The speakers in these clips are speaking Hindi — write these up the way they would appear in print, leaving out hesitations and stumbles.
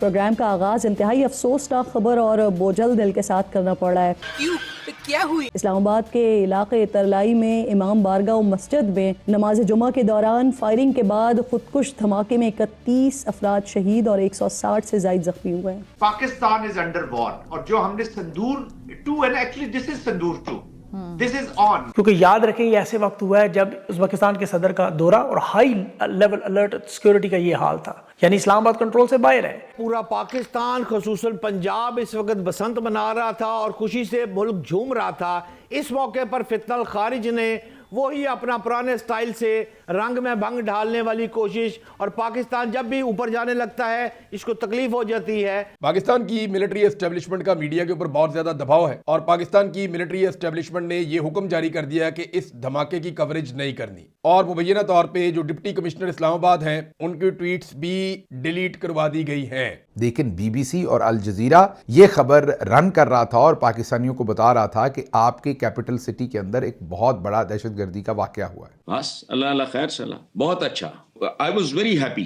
प्रोग्राम का आगाज इंतहाई अफसोसनाक खबर और बोझल दिल के साथ करना पड़ रहा है। क्यों? क्या हुई? इस्लामाबाद के इलाके तरलाई में इमाम बारगाह मस्जिद में नमाज जुमा के दौरान फायरिंग के बाद खुदकुश धमाके में 31 अफराद शहीद और 160 से ज्यादा जख्मी हुए हैं। पाकिस्तान इज अंडर वॉर और जो हमने संदूर 2 and actually this is संदूर 2, this is on. क्योंकि याद रखें ये ऐसे वक्त हुआ है जब उज़्बेकिस्तान के सदर का दौरा और हाई लेवल अलर्ट सिक्योरिटी का ये हाल था, यानी इस्लामाबाद कंट्रोल से बाहर है। पूरा पाकिस्तान खुसूसन पंजाब इस वक्त बसंत मना रहा था और खुशी से मुल्क झूम रहा था। इस मौके पर फितनल खारिज ने वही अपना पुराने स्टाइल से रंग में भंग ढालने वाली कोशिश, और पाकिस्तान जब भी ऊपर जाने लगता है इसको तकलीफ हो जाती है। पाकिस्तान की मिलिट्री एस्टेब्लिशमेंट का मीडिया के ऊपर बहुत ज्यादा दबाव है और पाकिस्तान की मिलिट्री एस्टेब्लिशमेंट ने यह हुक्म जारी कर दिया है कि इस धमाके की कवरेज नहीं करनी, और मुबैना तौर पे जो डिप्टी कमिश्नर इस्लामाबाद हैं उनकी ट्वीट्स भी डिलीट करवा दी गई हैं। लेकिन बीबीसी और अल जजीरा ये खबर रन कर रहा था और पाकिस्तानियों को बता रहा था कि आपके कैपिटल सिटी के अंदर एक बहुत बड़ा दहशतगर्दी का वाकया हुआ है। बस अल्लाह अल्लाह खैर सलाह, बहुत अच्छा, आई वाज वेरी हैप्पी।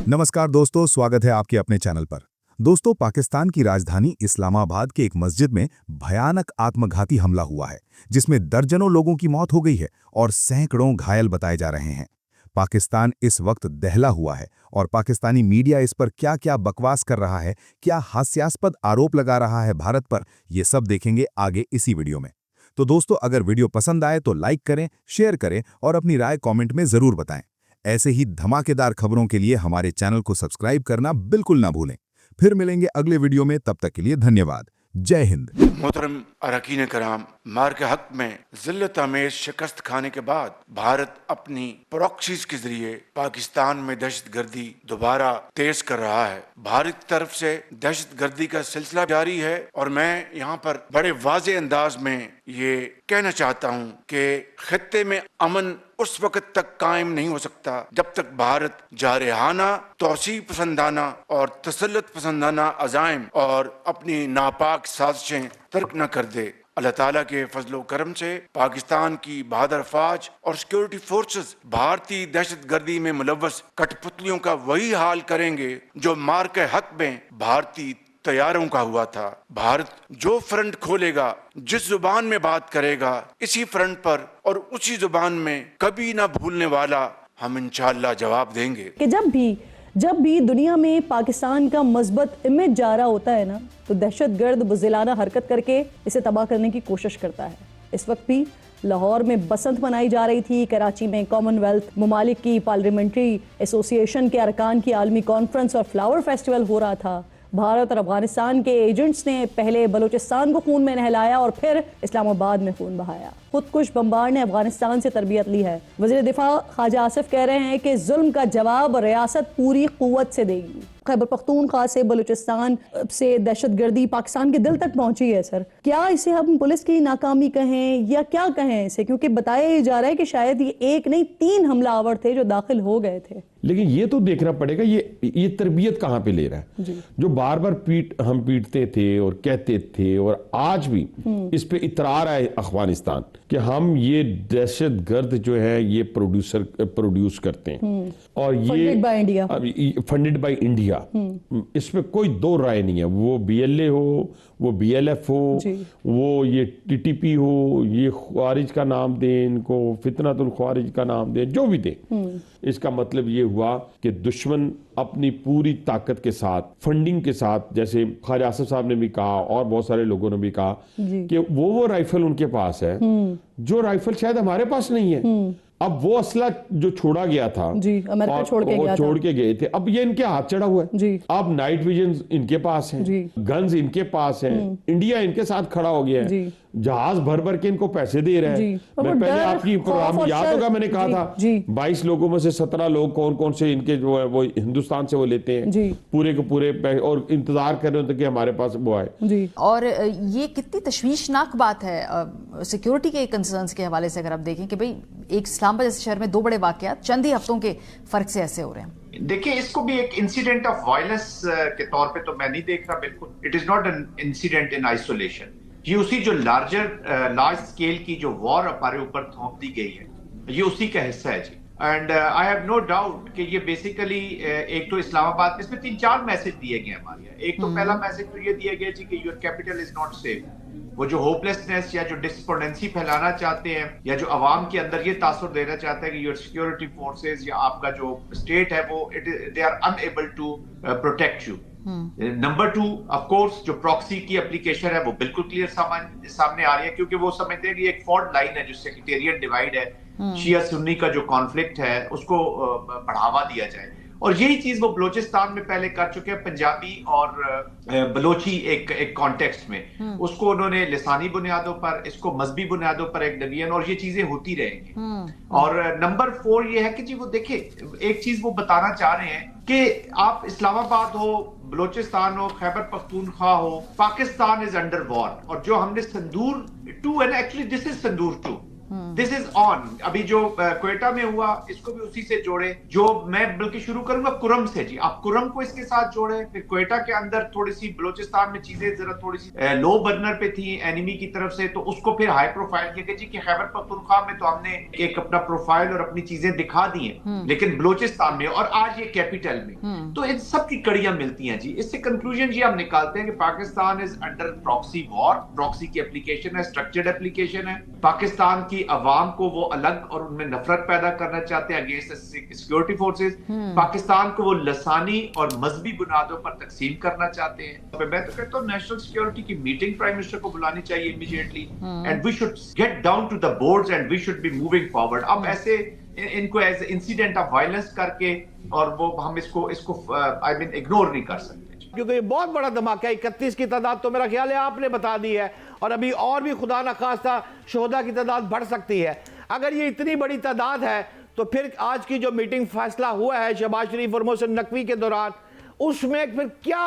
नमस्कार दोस्तों, स्वागत है आपके अपने चैनल पर। दोस्तों, पाकिस्तान की राजधानी इस्लामाबाद के एक मस्जिद में भयानक आत्मघाती हमला हुआ है जिसमें दर्जनों लोगों की मौत हो गई है और सैकड़ों घायल बताए जा रहे हैं। पाकिस्तान इस वक्त दहला हुआ है और पाकिस्तानी मीडिया इस पर क्या क्या बकवास कर रहा है, क्या हास्यास्पद आरोप लगा रहा है भारत पर, ये सब देखेंगे आगे इसी वीडियो में। तो दोस्तों, अगर वीडियो पसंद आए तो लाइक करें, शेयर करें और अपनी राय कमेंट में जरूर बताएं। ऐसे ही धमाकेदार खबरों के लिए हमारे चैनल को सब्सक्राइब करना बिल्कुल ना भूलें। फिर मिलेंगे अगले वीडियो में, तब तक के लिए धन्यवाद। जय हिंद। मोहतरम अरकीन कराम, मार के हक में जिल्लत आमेज शिकस्त खाने के बाद भारत अपनी प्रॉक्सीज के जरिए पाकिस्तान में दहशतगर्दी दोबारा तेज कर रहा है। भारत की तरफ से दहशतगर्दी का सिलसिला जारी है और मैं यहाँ पर बड़े वाज़े अंदाज में ये कहना चाहता हूँ कि खित्ते में अमन उस वक्त तक कायम नहीं हो सकता जब तक भारत जारहाना, तौसी पसंदाना और तसल्लुत पसंदाना अज़ाइम और अपनी नापाक साजिशें तर्क न कर दे। अल्लाह ताला के फजलो करम से पाकिस्तान की बहादुर फौज और सिक्योरिटी फोर्सेस भारतीय दहशतगर्दी में मुलव्वस कठपुतलियों का वही हाल करेंगे जो मार के हक में भारतीय तैयारों का हुआ था। भारत जो फ्रंट खोलेगा, जिस जुबान में बात करेगा, इसी फ्रंट पर और उसी जुबान में कभी ना भूलने वाला हम इंशाअल्लाह जवाब देंगे। कि जब भी दुनिया में पाकिस्तान का मजबूत इमेज जा रहा होता है ना, तो दहशतगर्द बुज़िलाना हरकत करके इसे तबाह करने की कोशिश करता है। इस वक्त भी लाहौर में बसंत मनाई जा रही थी, कराची में कॉमनवेल्थ ममालिक की पार्लियामेंट्री एसोसिएशन के अरकान की आलमी कॉन्फ्रेंस और फ्लावर फेस्टिवल हो रहा था। भारत और अफगानिस्तान के एजेंट्स ने पहले बलूचिस्तान को खून में नहलाया और फिर इस्लामाबाद में खून बहाया। खुदकुश बम्बार ने अफगानिस्तान से तरबियत ली है। वज़ीर दिफा ख्वाजा आसिफ कह रहे हैं कि जुल्म का जवाब रियासत पूरी कुव्वत से देगी। खैबर पख्तूनख्वा से बलूचिस्तान से दहशतगर्दी पाकिस्तान के दिल तक पहुंची है। सर, क्या इसे हम पुलिस की नाकामी कहें या क्या कहें इसे, क्योंकि बताया जा रहा है कि शायद ये एक नहीं 3 हमलावर थे जो दाखिल हो गए थे। लेकिन ये तो देखना पड़ेगा ये तरबियत कहाँ पे ले रहा है। जो बार बार हम पीटते थे और कहते थे और आज भी इस पे इतरार है अफगानिस्तान कि हम ये दहशतगर्द जो है ये प्रोड्यूस करते हैं और ये फंडेड बाय इंडिया। इसमें कोई दो राय नहीं है। वो बीएलए हो, वो बीएलएफ हो, वो ये टीटीपी हो, ये ख्वारिज का नाम दें, इनको फितनतुल ख्वारिज का नाम दें, जो भी दें, इसका मतलब ये हुआ कि दुश्मन अपनी पूरी ताकत के साथ, फंडिंग के साथ, जैसे ख्वाजा आसिफ साहब ने भी कहा और बहुत सारे लोगों ने भी कहा कि वो राइफल उनके पास है जो राइफल शायद हमारे पास नहीं है। अब वो असला जो छोड़ा गया था जी, अमेरिका छोड़ के गए थे, अब ये इनके हाथ चढ़ा हुआ है। अब नाइट विजन इनके पास है, गन्स इनके पास है, इंडिया इनके साथ खड़ा हो गया है, जहाज भर भर के इनको पैसे दे रहे हैं। मैं पहले आपकी प्रोग्राम याद होगा, मैंने कहा था 22 लोगों में से 17 लोग कौन कौन से इनके जो है वो हिंदुस्तान से वो लेते हैं पूरे के पूरे और इंतजार कर रहे होते कि हमारे पास वो आए। और ये कितनी तशवीशनाक बात है सिक्योरिटी के कंसर्न्स के हवाले से, अगर आप देखें कि भाई एक इस्लामाबाद जैसे शहर में 2 बड़े वाकयात चंद ही हफ्तों के फर्क से ऐसे हो रहे हैं। देखिए, इसको भी एक इंसिडेंट ऑफ वायलेंस के तौर पे तो मैं नहीं देख रहा। बिल्कुल it is not an incident in isolation. ये उसी जो लार्ज स्केल की जो वॉर हमारे ऊपर थोप दी गई है ये उसी का हिस्सा है जी। And I have no doubt कि ये बेसिकली एक तो इस्लामाबाद में इसमें 3-4 मैसेज दिए गए हमारे यहाँ। एक तो पहला मैसेज तो ये दिया गया जी कि your capital is not safe. वो जो होपलेसनेस या जो डिस्पोनेंसी फैलाना चाहते हैं या जो अवाम के अंदर ये तासुर देना चाहता है कि योर सिक्योरिटी फोर्सेस या आपका जो स्टेट है वो they are unable to protect you. Number 2 of course जो प्रॉक्सी की एप्लीकेशन है वो बिल्कुल क्लियर सामने आ रही है, क्योंकि वो समझते हैं कि एक फॉल्ट लाइन है जो सेक्रेटेरिएट डिवाइड है, शिया सुन्नी का जो कॉन्फ्लिक्ट है उसको बढ़ावा दिया जाए। और यही चीज वो बलोचिस्तान में पहले कर चुके हैं, पंजाबी और बलोची एक कॉन्टेक्स्ट में। उसको उन्होंने लिसानी बुनियादों पर, इसको मजहबी बुनियादों पर एक डिवीजन, और ये चीजें होती रहेंगी। और नंबर 4 ये है कि जी वो देखे एक चीज वो बताना चाह रहे हैं कि आप इस्लामाबाद हो, बलोचिस्तान हो, खैबर पख्तूनख्वा हो, पाकिस्तान इज अंडर वॉर। और जो हमने संदूर 2 and actually this is संदूर 2, this is on. अभी जो क्वेटा में हुआ इसको भी उसी से जोड़े, जो मैं बल्कि शुरू करूंगा कुरम से जी। आप कुरम को इसके साथ जोड़े, फिर क्वेटा के अंदर थोड़ी सी बलोचिस्तान में चीजें जरा थोड़ी सी लो बर्नर पे थी एनिमी की तरफ से, तो उसको फिर हाई प्रोफाइल किया जी कि खैबर पख्तूनख्वा में तो हमने एक अपना प्रोफाइल और अपनी चीजें दिखा दी हैं, लेकिन बलोचिस्तान में और आज ये कैपिटल में, तो इन सब की कड़ियां मिलती हैं जी। इससे कंक्लूजन जी हम निकालते हैं कि Pakistan is under proxy war. Proxy की एप्लीकेशन है, स्ट्रक्चर्ड एप्लीकेशन है। पाकिस्तान की अवाम को वो अलग और उनमें नफरत पैदा करना चाहते हैं अगेंस्ट सिक्योरिटी फोर्सेस। पाकिस्तान को वो लसानी और मजहबी बुनियादों पर तकसीम करना चाहते हैं। मैं तो कहता हूँ नेशनल सिक्योरिटी की मीटिंग प्राइम मिनिस्टर को बुलानी चाहिए immediately, and we should get down to the boards and we should be moving forward. अब ऐसे इनको एज इंसिडेंट ऑफ वायलेंस करके और वो हम इसको आई मीन इग्नोर नहीं कर सकते, क्योंकि ये बहुत बड़ा धमाका है। 31 की तादाद तो मेरा ख्याल है आपने बता दी है, और अभी और भी खुदा न खास्ता शोहदा की तादाद बढ़ सकती है। अगर ये इतनी बड़ी तादाद है तो फिर आज की जो मीटिंग फैसला हुआ है शहबाज शरीफ और मोहसिन नकवी के दौरान, उसमें फिर क्या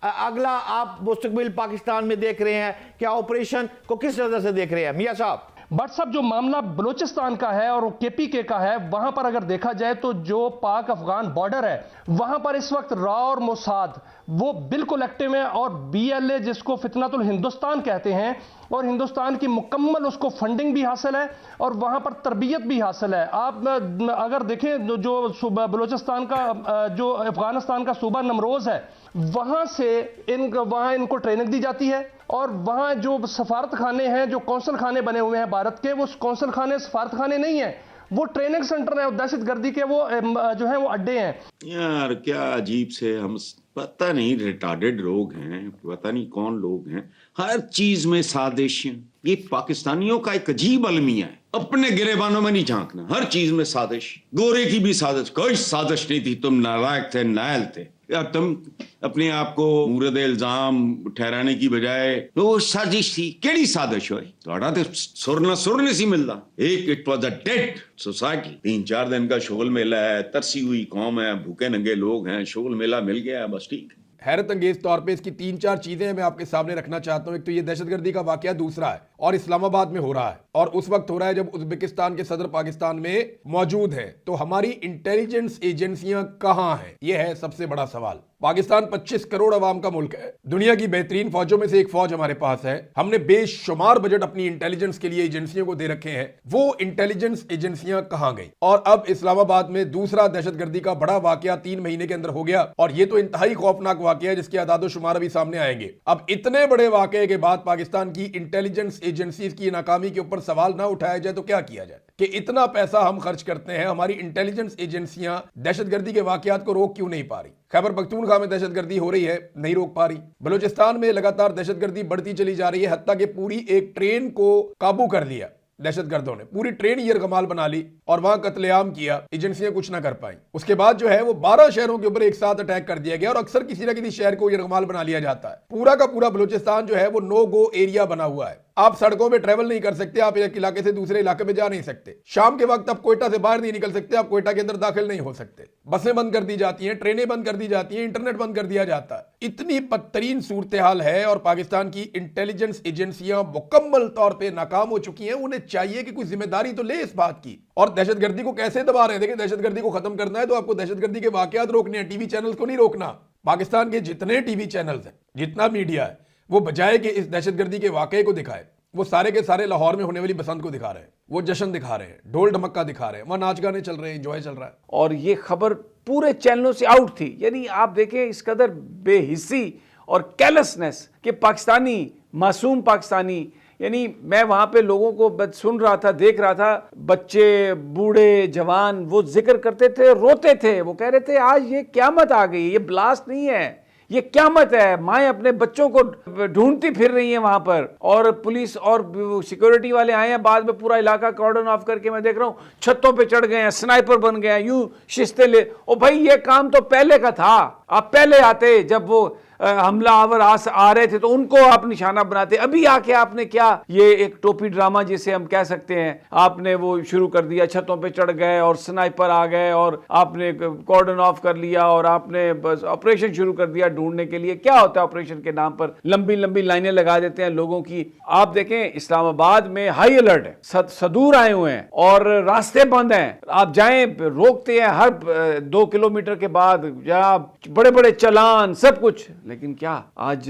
अगला आप मुस्तकबिल पाकिस्तान में देख रहे हैं? क्या ऑपरेशन को किस नजर से देख रहे हैं मियां साहब? बट साहब जो मामला बलूचिस्तान का है और केपीके का है, वहां पर अगर देखा जाए तो जो पाक अफगान बॉर्डर है वहां पर इस वक्त रॉ और मोसाद वो बिल्कुल एक्टिव है, और बीएलए जिसको फितनतुल हिंदुस्तान कहते हैं, और हिंदुस्तान की मुकम्मल उसको फंडिंग भी हासिल है और वहां पर तरबियत भी हासिल है। आप अगर देखें जो बलूचिस्तान का जो अफगानिस्तान का सूबा नमरोज है वहां से वहां इनको ट्रेनिंग दी जाती है, और वहां जो सफारत खाने हैं, जो कौंसल खाने बने हुए हैं भारत के, वो कौंसल खाने सफारत खाने नहीं है, वो ट्रेनिंग सेंटर है, दहशत गर्दी के वो जो है वो अड्डे हैं। यार क्या अजीब से हम पता नहीं रिटार्डेड लोग हैं, पता नहीं कौन लोग हैं, हर चीज में साजिश। ये पाकिस्तानियों का एक अजीब अलमिया है, अपने गिरेबानों में नहीं झांकना, हर चीज में साजिश। गोरे की भी साजिश, कोई साजिश नहीं थी, तुम नालायक थे, नायल थे। या तुम अपने आप को मूरद इल्जाम ठहराने की बजाय वो साजिश थी, केड़ी साजिश हुई थोड़ा तो सुर नहीं सी मिलता। एक it was a dead society, 3-4 दिन का शोल मेला है, तरसी हुई कौम है, भूखे नंगे लोग हैं, शोल मेला मिल गया, बस ठीक। हैरत अंगेज तौर पे इसकी 3-4 चीजें मैं आपके सामने रखना चाहता हूं। एक तो ये दहशतगर्दी का वाकया दूसरा है और इस्लामाबाद में हो रहा है, और उस वक्त हो रहा है जब उज्बेकिस्तान के सदर पाकिस्तान में मौजूद है। तो हमारी इंटेलिजेंस एजेंसियां कहां हैं, यह है सबसे बड़ा सवाल। पाकिस्तान 25 करोड़ अवाम का मुल्क है, दुनिया की बेहतरीन फौजों में से एक फौज हमारे पास है। हमने बेशुमार बजट अपनी इंटेलिजेंस के लिए एजेंसियों को दे रखे हैं। वो इंटेलिजेंस एजेंसियां कहां गई? और अब इस्लामाबाद में दूसरा दहशतगर्दी का बड़ा वाकया 3 महीने के अंदर हो गया, और ये तो इंतहाई खौफनाक वाकया है जिसके आदादो शुमार अभी सामने आएंगे। अब इतने बड़े वाकये के बाद पाकिस्तान की इंटेलिजेंस एजेंसीज की नाकामी के ऊपर सवाल ना उठाया जाए तो क्या किया जाए कि इतना पैसा हम खर्च करते हैं, हमारी इंटेलिजेंस एजेंसियां दहशतगर्दी के वाकयात को रोक क्यों नहीं पा रही? खैबर पख्तूनख्वा में दहशतगर्दी हो रही है, नहीं रोक पा रही। बलूचिस्तान में लगातार दहशतगर्दी बढ़ती चली जा रही है, हत्ता कि पूरी एक ट्रेन को काबू कर लिया दहशतगर्दों ने, पूरी ट्रेन यरगमाल बना ली और वहां कत्लेआम किया, एजेंसियां कुछ ना कर पाई। उसके बाद जो है वो 12 शहरों के ऊपर एक साथ अटैक कर दिया गया, और अक्सर किसी ना किसी शहर को यरगमाल बना लिया जाता है। पूरा का पूरा बलूचिस्तान जो है वो नो गो एरिया बना हुआ है, आप सड़कों में ट्रेवल नहीं कर सकते, आप एक इलाके से दूसरे इलाके में जा नहीं सकते, शाम के वक्त आप कोयटा से बाहर नहीं निकल सकते, आप कोयटा के अंदर दाखिल नहीं हो सकते, बसें बंद कर दी जाती हैं, ट्रेनें बंद कर दी जाती हैं, इंटरनेट बंद कर दिया जाता है। इतनी बदतरीन सूरत हाल है, और पाकिस्तान की इंटेलिजेंस एजेंसियां मुकम्मल तौर पर नाकाम हो चुकी हैं। उन्हें चाहिए कि कोई जिम्मेदारी तो ले इस बात की। और दहशतगर्दी को कैसे दबा रहे हैं? देखिए, दहशतगर्दी को खत्म करना है तो आपको दहशतगर्दी के वाकयात रोकने हैं, टीवी चैनल्स को नहीं रोकना। पाकिस्तान के जितने टीवी चैनल्स हैं, जितना मीडिया है, वो बजाय कि इस दहशतगर्दी के वाकये को दिखाए, वो सारे के सारे लाहौर में होने वाली बसंत को दिखा रहे हैं, वो जश्न दिखा रहे हैं, ढोल ढमक्का दिखा रहे हैं, वहाँ नाच गाने चल रहे हैं, एंजॉय चल रहा है। और ये खबर पूरे चैनलों से आउट थी। यानी आप देखें इस कदर बेहिस्सी और कैलसनेस कि पाकिस्तानी, मासूम पाकिस्तानी, यानी मैं वहां पे लोगों को सुन रहा था, देख रहा था, बच्चे, बूढ़े, जवान, वो जिक्र करते थे, रोते थे। वो कह रहे थे आज ये क़यामत आ गई, ये ब्लास्ट नहीं है, ये क़यामत है। माएँ अपने बच्चों को ढूंढती फिर रही हैं वहां पर, और पुलिस और सिक्योरिटी वाले आए हैं, बाद में पूरा इलाका कॉर्डन ऑफ करके मैं देख रहा हूँ छतों पे चढ़ गए हैं, स्नाइपर बन गए हैं, यूं शिस्ते ले। ओ भाई ये काम तो पहले का था, आप पहले आते जब वो हमलावर आ रहे थे तो उनको आप निशाना बनाते। अभी आके आपने क्या, ये एक टोपी ड्रामा जिसे हम कह सकते हैं, आपने वो शुरू कर दिया, छतों पे चढ़ गए और स्नाइपर आ गए और आपने कॉर्डन ऑफ कर लिया और आपने बस ऑपरेशन शुरू कर दिया ढूंढने के लिए। क्या होता है ऑपरेशन के नाम पर? लंबी लंबी लाइनें लगा देते हैं लोगों की। आप देखें इस्लामाबाद में हाई अलर्ट है, सदूर आए हुए हैं और रास्ते बंद हैं, आप जाएं रोकते हैं हर 2 किलोमीटर के बाद, या बड़े बड़े चलान, सब कुछ। लेकिन क्या आज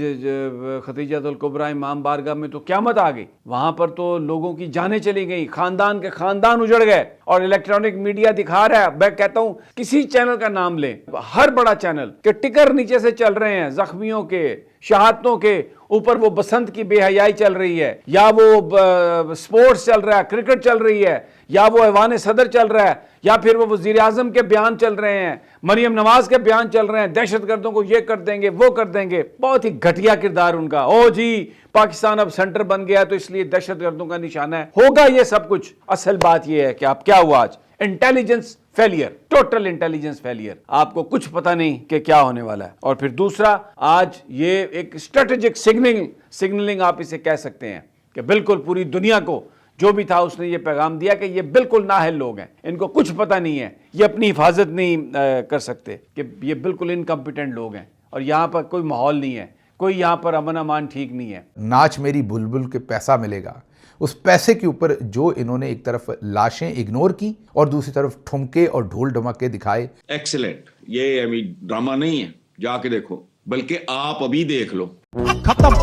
खतीजतुल कुबरा इमाम बारगाह में तो क़यामत आ गई, वहां पर तो लोगों की जानें चली गई, खानदान के खानदान उजड़ गए। और इलेक्ट्रॉनिक मीडिया दिखा रहा है, मैं कहता हूं किसी चैनल का नाम लें, हर बड़ा चैनल के टिकर नीचे से चल रहे हैं, जख्मियों के, शहादतों के ऊपर वो बसंत की बेहयाई चल रही है, या वो स्पोर्ट्स चल रहा है, क्रिकेट चल रही है, या वो ऐवान सदर चल रहा है, या फिर वो वजीर आजम के बयान चल रहे हैं, मरियम नवाज के बयान चल रहे हैं, दहशतगर्दों को ये कर देंगे, वो कर देंगे। बहुत ही घटिया किरदार उनका। ओ जी पाकिस्तान अब सेंटर बन गया तो इसलिए दहशतगर्दों का निशाना है, होगा ये सब कुछ। असल बात ये है कि आप क्या हुआ आज, intelligence failure, total intelligence failure. आपको कुछ पता नहीं कि क्या होने वाला है। और फिर दूसरा, आज ये एक स्ट्रेटेजिक सिग्नलिंग आप इसे कह सकते हैं कि बिल्कुल पूरी दुनिया को जो भी था उसने ये पैगाम दिया कि ये बिल्कुल नाअहल लोग हैं, इनको कुछ पता नहीं है, ये अपनी हिफाजत नहीं कर सकते, कि ये बिल्कुल इनकम्पिटेंट लोग हैं और यहाँ पर कोई माहौल नहीं है, कोई यहाँ पर अमन अमान ठीक नहीं है। नाच मेरी बुलबुल के पैसा मिलेगा, उस पैसे के ऊपर जो इन्होंने एक तरफ लाशें इग्नोर की और दूसरी तरफ ठुमके और ढोल ढमक्के दिखाए। एक्सीलेंट, ये अभी ड्रामा नहीं है, जाके देखो, बल्कि आप अभी देख लो। खत्म,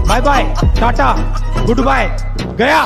bye bye, tata, good bye, गया।